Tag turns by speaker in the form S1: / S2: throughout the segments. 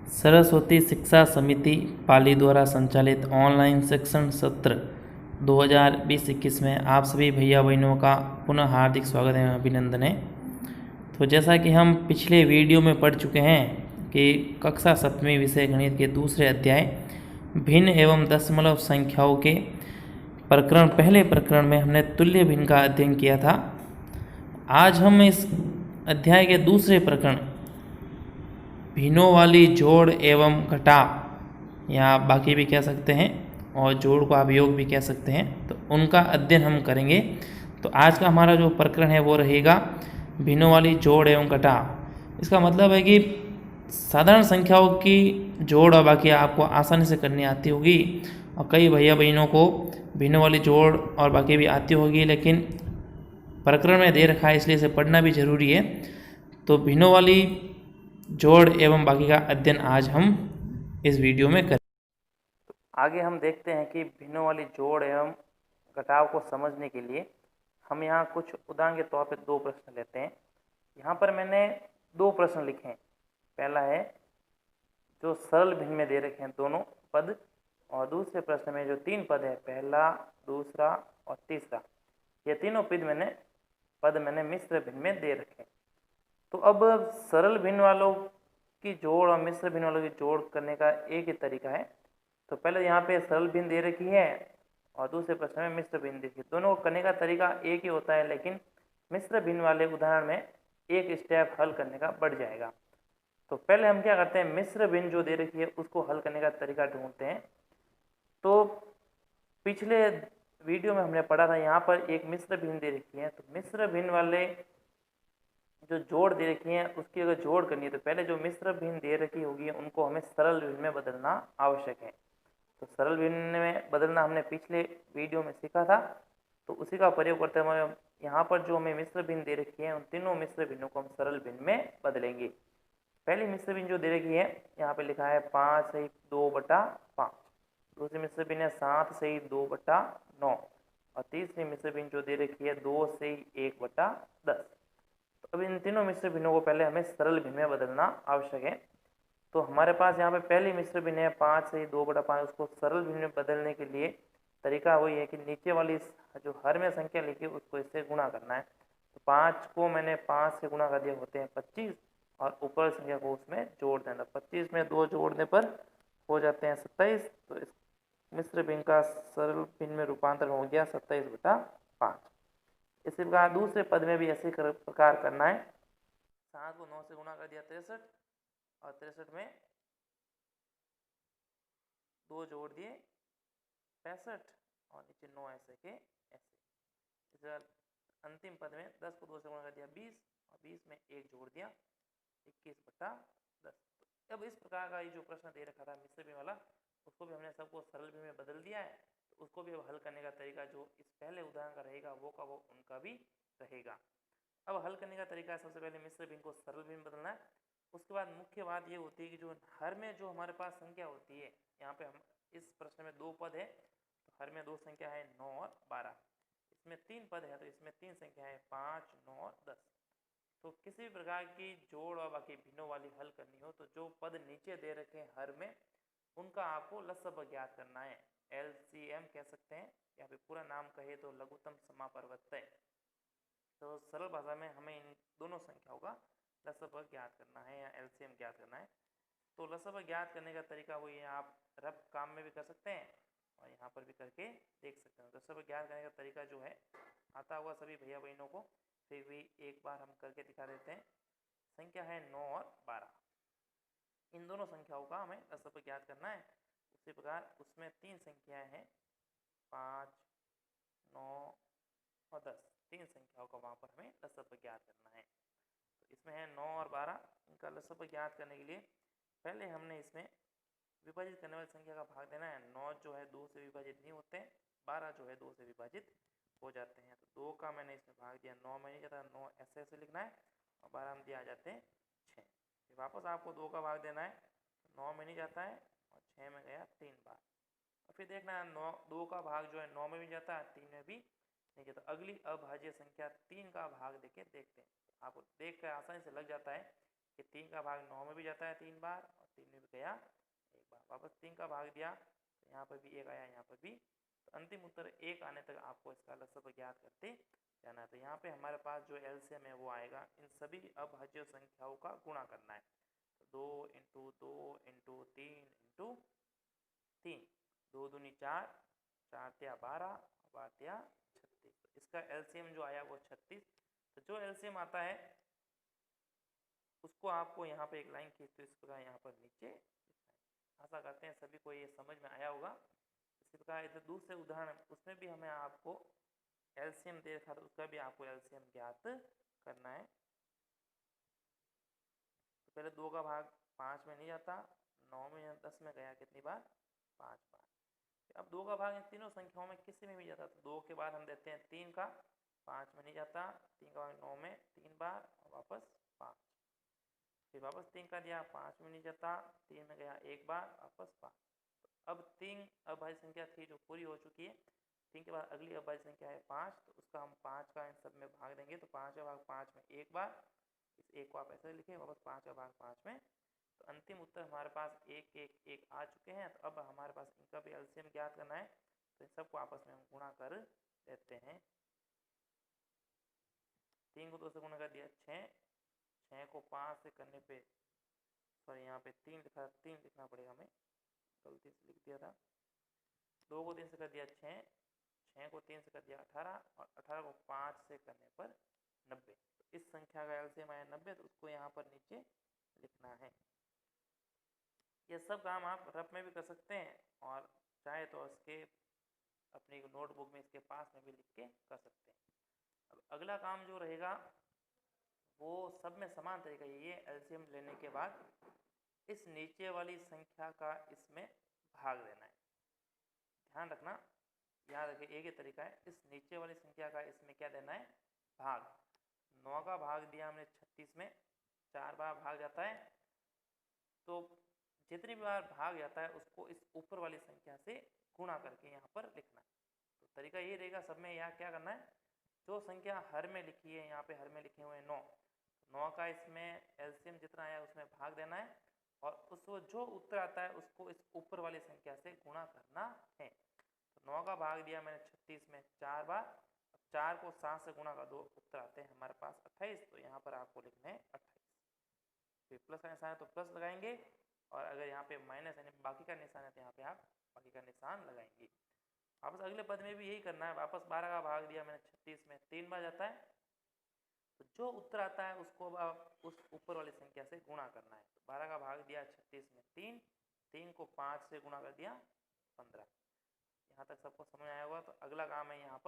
S1: सरस्वती शिक्षा समिति पाली द्वारा संचालित ऑनलाइन शिक्षण सत्र 2020-21 में आप सभी भैया बहनों का पुनः हार्दिक स्वागत एवं अभिनंदन है। तो जैसा कि हम पिछले वीडियो में पढ़ चुके हैं कि कक्षा 7वीं विषय गणित के दूसरे अध्याय भिन्न एवं दशमलव संख्याओं के पहले प्रकरण में हमने तुल्य भिन्न का अध्ययन किया था। आज हम इस अध्याय के दूसरे प्रकरण भिन्नों वाली जोड़ एवं घटाव या बाकी भी कह सकते हैं और जोड़ को आप योग भी कह सकते हैं, तो उनका अध्ययन हम करेंगे। तो आज का हमारा जो प्रकरण है वो रहेगा भिन्नों वाली जोड़ एवं घटाव। इसका मतलब है कि साधारण संख्याओं की जोड़ और बाकी आपको आसानी से करनी आती होगी और कई भैया बहनों को भिन्नों वाली जोड़ और बाकी भी आती होगी, लेकिन प्रकरण में दे रखा है इसलिए इसे पढ़ना भी जरूरी है। तो भिन्नों वाली जोड़ एवं बाकी का अध्ययन आज हम इस वीडियो में करें। तो आगे हम देखते हैं कि भिन्नों वाली जोड़ एवं घटाव को समझने के लिए हम यहाँ कुछ उदाहरण के तौर पर दो प्रश्न लेते हैं। यहाँ पर मैंने दो प्रश्न लिखे हैं। पहला है जो सरल भिन्न में दे रखे हैं दोनों पद, और दूसरे प्रश्न में जो तीन पद है, पहला, दूसरा और तीसरा, ये तीनों पद मैंने मिश्र भिन्न में दे रखे हैं। तो अब सरल भिन्न वालों की जोड़ और मिश्र भिन्न वालों की जोड़ करने का एक ही तरीका है। तो पहले यहाँ पे सरल भिन्न दे रखी है और दूसरे प्रश्न में मिश्र भिन्न दे रखी है। दोनों को करने का तरीका एक ही होता है, लेकिन मिश्र भिन्न वाले उदाहरण में एक स्टेप हल करने का बढ़ जाएगा। तो पहले हम क्या करते हैं, मिश्र भिन्न जो दे रखी है उसको हल करने का तरीका ढूंढते हैं। तो पिछले वीडियो में हमने पढ़ा था, यहाँ पर एक मिश्र भिन्न दे रखी है। तो मिश्र भिन्न वाले जो जोड़ दे रखी है उसकी अगर जोड़ करनी है तो पहले जो मिश्र भिन्न दे रखी होगी उनको हमें सरल भिन्न में बदलना आवश्यक है। तो सरल भिन्न में बदलना हमने पिछले वीडियो में सीखा था, तो उसी का प्रयोग करते हुए यहाँ पर जो हमें मिश्र भिन्न दे रखी है उन तीनों मिश्र भिन्नों को हम सरल भिन्न में बदलेंगे। पहली मिश्र भिन्न जो दे रखी है यहाँ पे लिखा है 5/2/5। दूसरी मिश्र भिन्न है 7/2/9 और तीसरी मिश्र भिन्न जो दे रखी है 2/1/10। अब इन तीनों मिश्र भिन्नों को पहले हमें सरल भिन्न में बदलना आवश्यक है। तो हमारे पास यहाँ पे पहली मिश्र भिन्न है 5/2/5। उसको सरल भिन्न में बदलने के लिए तरीका वही है कि नीचे वाली जो हर में संख्या लिखी है उसको इससे गुणा करना है। तो 5 को मैंने 5 से गुणा कर दिया, होते हैं 25, और ऊपर संख्या को उसमें जोड़ देना। 25 में 2 जोड़ने पर हो जाते हैं 27। तो इस मिश्र भिन्न का सरल भिन्न में रूपांतरण हो गया 27/5। इसी प्रकार दूसरे पद में भी ऐसे प्रकार करना है। 7 को 9 से गुणा कर दिया 63, और 63 में 2 जोड़ दिए 65, और नीचे 9 ऐसे के ऐसे। इस अंतिम पद में 10 को 2 से गुणा कर दिया 20, और 20 में 1 जोड़ दिया 21/10। अब इस प्रकार का ये जो प्रश्न दे रखा था मिश्र भिन्न वाला, उसको भी हमने सबको सरल भिन्न में बदल दिया है। तो उसको भी अब हल करने का तरीका जो इस पहले उदाहरण का रहेगा वो उनका भी रहेगा। अब हल करने का तरीका है, सबसे पहले मिश्र भिन्न को सरल भिन्न बदलना है। उसके बाद मुख्य बात ये होती है कि जो हर में जो हमारे पास संख्या होती है, यहाँ पे हम इस प्रश्न में 2 पद है तो हर में 2 संख्या है 9 और 12। इसमें 3 पद है तो इसमें 3 संख्या है 5, 9 और 10। तो किसी भी प्रकार की जोड़ और बाकी भिन्नों वाली हल करनी हो तो जो पद नीचे दे रखे हैं हर में, उनका आपको लसब ज्ञात करना है। LCM कह सकते हैं, या फिर पूरा नाम कहे तो लघुत्तम समापवर्तय। तो सरल भाषा में हमें इन दोनों संख्याओं का लसब ज्ञात करना है या LCM ज्ञात करना है। तो लसब ज्ञात करने का तरीका वही है, आप रफ काम में भी कर सकते हैं और यहाँ पर भी करके देख सकते हैं। लसब ज्ञात करने का तरीका जो है आता हुआ सभी भैया बहनों को, फिर भी एक बार हम करके दिखा देते हैं। संख्या है 9 और 12, इन दोनों संख्याओं का हमें लसब ज्ञात करना है। उसी प्रकार उसमें 3 संख्याएं हैं 5, 9 और 10। 3 संख्याओं का वहाँ पर हमें लसब ज्ञात करना है। तो इसमें है 9 और 12, इनका लसब ज्ञात करने के लिए पहले हमने इसमें विभाजित करने वाली संख्या का भाग देना है। 9 जो है 2 से विभाजित नहीं होते, 12 जो है 2 से विभाजित हो जाते हैं। तो 2 का मैंने इसमें भाग दिया, 9 में नहीं जाता, 9 ऐसे ऐसे लिखना है, और 12 में दिया आ जाते हैं 6। फिर वापस आपको 2 का भाग देना है, 9 में नहीं जाता है और 6 में गया 3 बार। और फिर देखना है 2 का भाग जो है 9 में भी जाता है, 3 में भी नहीं जाता। अगली अभाज्य संख्या 3 का भाग देके देखते हैं। आपको देख कर आसानी से लग जाता है कि 3 का भाग 9 में भी जाता है 3 बार और 3 में भी गया 1 बार। वापस 3 का भाग दिया तो यहाँ पर भी 1 आया, यहाँ पर भी। तो अंतिम उत्तर 1 आने तक आपको इसका लसब ज्ञात करते जाना है। तो यहाँ पे हमारे पास जो एलसीएम है वो आएगा, इन सभी अभाज्य संख्याओं का गुणा करना है। तो 2 इंटू 2 इंटू 3 इंटू 3, 2 दूनी 4, 4 तिया 12, 12 तिया 36। तो इसका एलसीएम जो आया वो 36। तो जो एलसीएम आता है उसको आपको यहाँ पे एक लाइन खींचते इस प्रकार यहाँ पर नीचे लिखना है। आशा करते हैं सभी को ये समझ में आया होगा। इसी प्रकार इधर दूसरे उदाहरण उसमें भी हमें आपको एलसीएम दे रखा था, उसका भी आपको एलसीएम ज्ञात करना है। तो पहले 2 का भाग 5 में नहीं जाता, 9 में या 10 में गया कितनी बार, 5 बार। अब 2 का भाग इन तीनों संख्याओं में किसी में भी जाता, तो 2 के बाद हम देते हैं 3 का, 5 में नहीं जाता, 3 का भाग 9 में 3 बार और वापस 5। फिर वापस 3 का दिया, 5 में नहीं जाता, 3 में गया 1 बार, वापस 5। तो अब 3 अभाज्य संख्या थी जो पूरी हो चुकी है। 3 के बाद अगली अभाज्य संख्या है 5, तो उसका हम 5 का इन सब में भाग देंगे। तो 5 का भाग 5 में 1 बार, इस 1 को आप ऐसे लिखें, वापस 5 का भाग 5 में। तो अंतिम उत्तर हमारे पास 1 1 1 आ चुके हैं। तो अब हमारे पास इनका भी एलसीएम ज्ञात करना है। तो इन सबको आपस में हम गुणा कर देते हैं। 3 को 2 से गुणा कर दिया 6, 6 को 5 से करने पे, सॉरी यहाँ पे 3 लिखा, 3 लिखना पड़ेगा, हमें गलती से लिख दिया था। 2 को 3 से कर दिया 6, 6 को 3 से कर दिया 18 और 18 को 5 से करने पर 90। तो इस संख्या का एलसीएम आया 90, तो उसको यहाँ पर नीचे लिखना है। ये सब काम आप रफ में भी कर सकते हैं और चाहे तो इसके अपनी नोटबुक में इसके पास में भी लिख के कर सकते हैं। अब अगला काम जो रहेगा वो सब में समान तरीका ये एलसीएम लेने के बाद इस नीचे वाली संख्या का इसमें भाग देना है। ध्यान रखना, याद रखिए एक ही तरीका है, इस नीचे वाली संख्या का इसमें क्या देना है, भाग। 9 का भाग दिया हमने 36 में, 4 बार भाग जाता है। तो जितनी बार भाग जाता है उसको इस ऊपर वाली संख्या से गुणा करके यहाँ पर लिखना है। तो तरीका ये रहेगा सब में, यहाँ क्या करना है, जो संख्या हर में लिखी है, यहाँ पे हर में लिखे हुए हैं 9, 9 का इसमें एलसीएम जितना आया उसमें भाग देना है और उस जो उत्तर आता है उसको इस ऊपर वाली संख्या से गुणा करना है। तो 9 का भाग दिया मैंने 36 में 4 बार, अब 4 को 7 से गुणा कर दो, उत्तर आते हैं हमारे पास 28। तो यहाँ पर आपको लिखना है 28। फिर प्लस का निशान है तो प्लस लगाएंगे, और अगर यहाँ पे माइनस यानी बाकी का निशान है तो यहाँ पे आप बाकी का निशान लगाएंगे। वापस अगले पद में भी यही करना है। वापस 12 का भाग दिया मैंने 36 में, 3 बार जाता है। तो जो उत्तर आता है उसको अब उस ऊपर वाली संख्या से गुणा करना है। तो 12 का भाग दिया 36 में 3, 3 को 5 से गुणा कर दिया 15। यहाँ तक सबको समझ आया होगा। तो अगला काम है यहाँ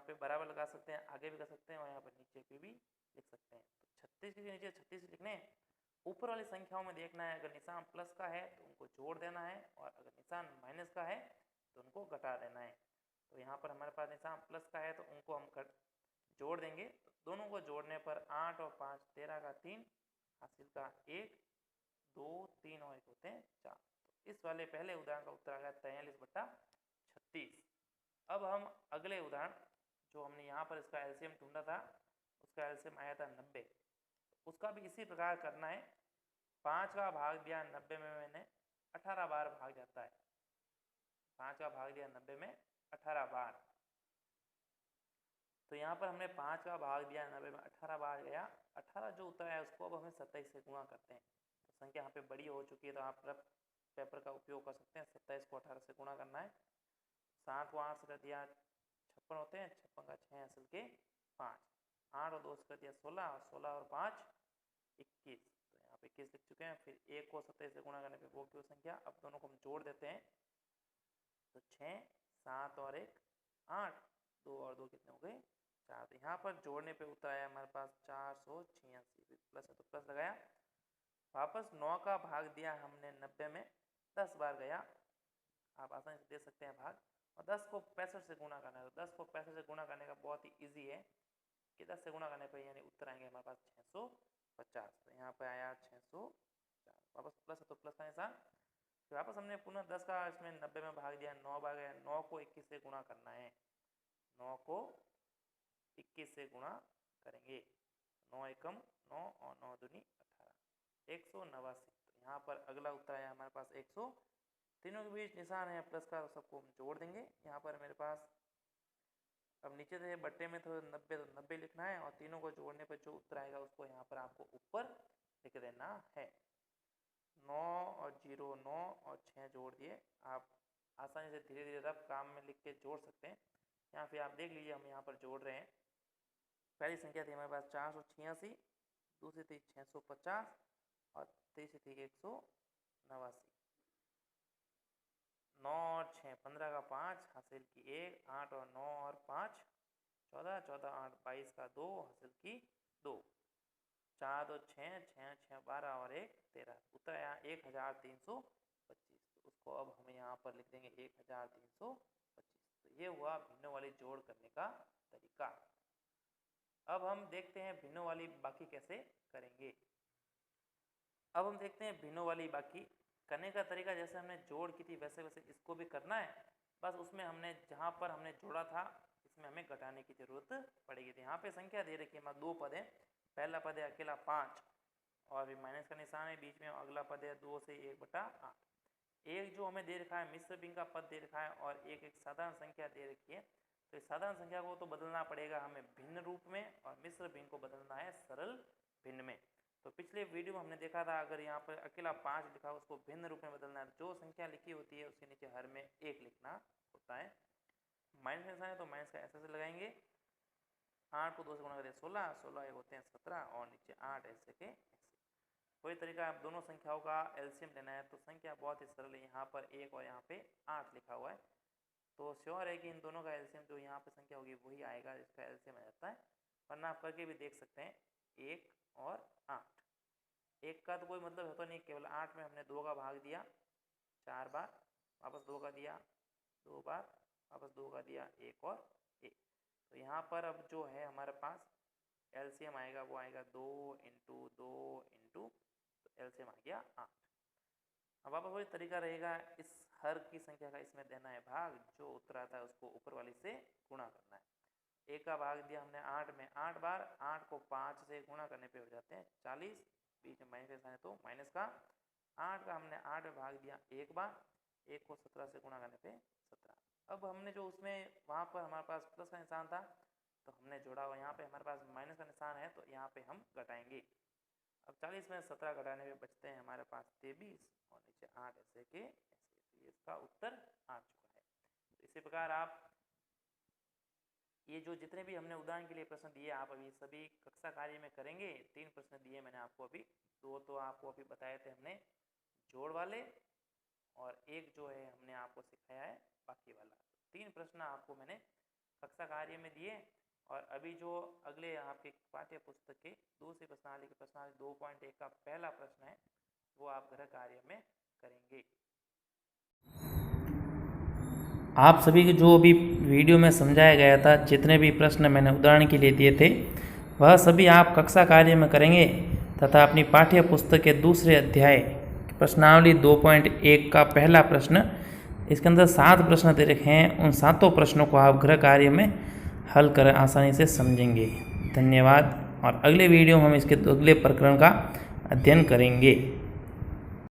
S1: पे बराबर लगा सकते हैं, आगे भी कर सकते हैं और यहाँ पर नीचे पे भी लिख सकते हैं। तो 36 के नीचे 36 लिखने हैं। ऊपर वाली संख्याओं में देखना है, अगर निशान प्लस का है तो उनको जोड़ देना है और अगर निशान माइनस का है तो उनको घटा देना है। तो यहाँ पर हमारे पास निशान प्लस का है तो उनको हम जोड़ देंगे। तो दोनों को जोड़ने पर 8 और 5 13 का 3, हासिल का 1, 2 3 और 1 होते हैं 4। तो इस वाले पहले उदाहरण का उत्तर आ गया 43/36। अब हम अगले उदाहरण जो हमने यहाँ पर इसका एलसीएम ढूंढा था उसका एलसीएम आया था 90। उसका भी इसी प्रकार करना है। 5 का भाग दिया 90 में मैंने 18 बार भाग जाता है। 5 का भाग दिया 90 में 18 बार। तो यहाँ पर हमने 5 का भाग दिया 90 में 18 बार गया। 18 जो उत्तर है उसको अब हमें 27 से गुणा करते हैं। तो संख्या यहाँ पे बड़ी हो चुकी है तो आप रफ पेपर का उपयोग कर सकते हैं। 27 को 18 से गुणा करना है। 7 को 8 से कर दिया 56 होते हैं, 56 का 6 असल के 5, 8 और 2 से कर दिया 16 और 16 और 5 21। तो यहाँ पे 21 लिख चुके हैं। फिर 1 को 27 से गुणा करने पे वो क्यों संख्या, अब दोनों को हम जोड़ देते हैं। तो 6 7 और 1 8, 2 और 2 कितने हो गए 4। तो यहाँ पर जोड़ने पे उत्तर आया हमारे पास 486। प्लस है तो प्लस लगाया। वापस 9 का भाग दिया हमने 90 में 10 बार गया। आप आसानी से दे सकते हैं भाग। और 10 को 65 से गुणा करना है। तो 10 को 65 से गुणा करने का बहुत ही ईजी है कि 10 से गुणा करने पर यानी उत्तर आएंगे हमारे पास 650। तो यहाँ पर आया 650। वापस प्लस है तो प्लस का निशान। फिर वापस हमने पुनः 10 का इसमें 90 में भाग दिया, 9 बार गया। 9 को 21 से गुणा करना है। 9 को 21 से गुणा करेंगे। 9 एकम 9 और 9 दूनी 18, 189। तो यहाँ पर अगला उत्तर आया हमारे पास 100। तीनों के बीच निशान है प्लस का, सबको हम जोड़ देंगे। यहाँ पर मेरे पास अब नीचे से बट्टे में तो 90, तो 90 लिखना है, और तीनों को जोड़ने पर जो उत्तर आएगा उसको यहाँ पर आपको ऊपर लिख देना है। 9 और 0 9 और 6 जोड़ दिए। आप आसानी से धीरे धीरे रफ काम में लिख के जोड़ सकते हैं। यहाँ पे आप देख लीजिए हम यहाँ पर जोड़ रहे हैं। पहली संख्या थी हमारे पास 486, दूसरी थी 650 और तीसरी थी 189। 9 और 6 15 का 5 हासिल की 1, 8 और 9 और 5 14, 14 8 22 का 2 हासिल की 2, 4 2 6 6 6 12 और 1 13। उत्तर आया 1325। तो उसको अब हम यहाँ पर लिख देंगे 1325। तो ये हुआ भिन्नों वाली जोड़ करने का तरीका। अब हम देखते हैं भिन्नों वाली बाकी कैसे करेंगे। अब हम देखते हैं भिन्नों वाली बाकी करने का तरीका। जैसे हमने जोड़ की थी वैसे वैसे इसको भी करना है, बस उसमें हमने जहाँ पर हमने जोड़ा था इसमें हमें घटाने की जरूरत पड़ेगी। तो यहाँ पे संख्या दे रखी है, हमारा 2 पद है। पहला पद है अकेला 5 और फिर माइनस का निशान है बीच में। अगला पद है 2 से 1/8। एक जो हमें दे रखा है मिश्र भिन्न का पद दे रखा है, और एक साधारण संख्या दे रखी है। तो इस साधारण संख्या को तो बदलना पड़ेगा हमें भिन्न रूप में, और मिश्र भिन्न को बदलना है सरल भिन्न में। तो पिछले वीडियो में हमने देखा था अगर यहाँ पर अकेला 5 लिखा हो उसको भिन्न रूप में बदलना है, जो संख्या लिखी होती है उसके नीचे हर में 1 लिखना होता है। माइनस का निशान है तो माइनस का ऐसे लगाएंगे। 8 को 2 से गुणा करते 16, 16 एक होते हैं 17 और नीचे 8 ऐसे के ऐसे। कोई तरीका आप दोनों संख्याओं का एलसीएम लेना है तो संख्या बहुत ही सरल है। यहाँ पर 1 और यहाँ पे 8 लिखा हुआ है, तो श्योर है कि इन दोनों का एलसीएम जो यहाँ पे संख्या होगी वही आएगा, इसका एलसीएम आ जाता है। वरना आप करके भी देख सकते हैं 1 और 8। 1 का तो कोई मतलब होता नहीं, केवल 8 में हमने 2 का भाग दिया 4 बार, वापस 2 का दिया 2 बार, वापस 2 का दिया 1 और 1। तो यहाँ पर अब जो है हमारे पास एलसीएम आएगा वो आएगा 2 इंटू 2 इंटू, तो एलसीएम आ गया 8। अब वापस वही तरीका रहेगा, इस हर की संख्या का इसमें देना है भाग, जो उत्तर आता है उसको ऊपर वाली से गुणा करना है। 1 का भाग दिया हमने 8 में 8 बार, 8 को 5 से गुणा करने पे हो जाते हैं 40, बीच में माइनस का है तो माइनस का। 8 का हमने 8 में भाग दिया 1 बार, 1 को 17 से गुणा करने पे 17। अब हमने जो उसमें वहाँ पर हमारे पास प्लस का निशान था तो हमने जोड़ा हुआ, यहाँ पे हमारे पास माइनस का निशान है तो यहाँ पे हम घटाएंगे। अब 40 में 17 घटाने पे बचते हैं हमारे पास 23 और नीचे 8 ऐसे के ऐसे। तो इसका उत्तर आ चुका है। तो इसी प्रकार आप ये जो जितने भी हमने उदाहरण के लिए प्रश्न दिए आप अभी सभी कक्षा कार्य में करेंगे। 3 प्रश्न दिए मैंने आपको अभी, 2 तो आपको अभी बताए थे हमने जोड़ वाले, और एक जो है हमने आपको सिखाया है बाकी वाला। 3 प्रश्न आपको मैंने कक्षा कार्य में दिए, और अभी जो अगले आपके पाठ्य पुस्तक के दूसरी प्रश्नावली की प्रश्नावली 2.1 का पहला प्रश्न है वो आप गृह कार्य में करेंगे।
S2: आप सभी को जो अभी वीडियो में समझाया गया था, जितने भी प्रश्न मैंने उदाहरण के लिए दिए थे वह सभी आप कक्षा कार्य में करेंगे, तथा अपनी पाठ्य पुस्तक के दूसरे अध्याय प्रश्नावली 2.1 का पहला प्रश्न, इसके अंदर 7 प्रश्न दे रखे हैं, उन 7 प्रश्नों को आप गृह कार्य में हल कर आसानी से समझेंगे। धन्यवाद। और अगले वीडियो में हम इसके अगले प्रकरण का अध्ययन करेंगे।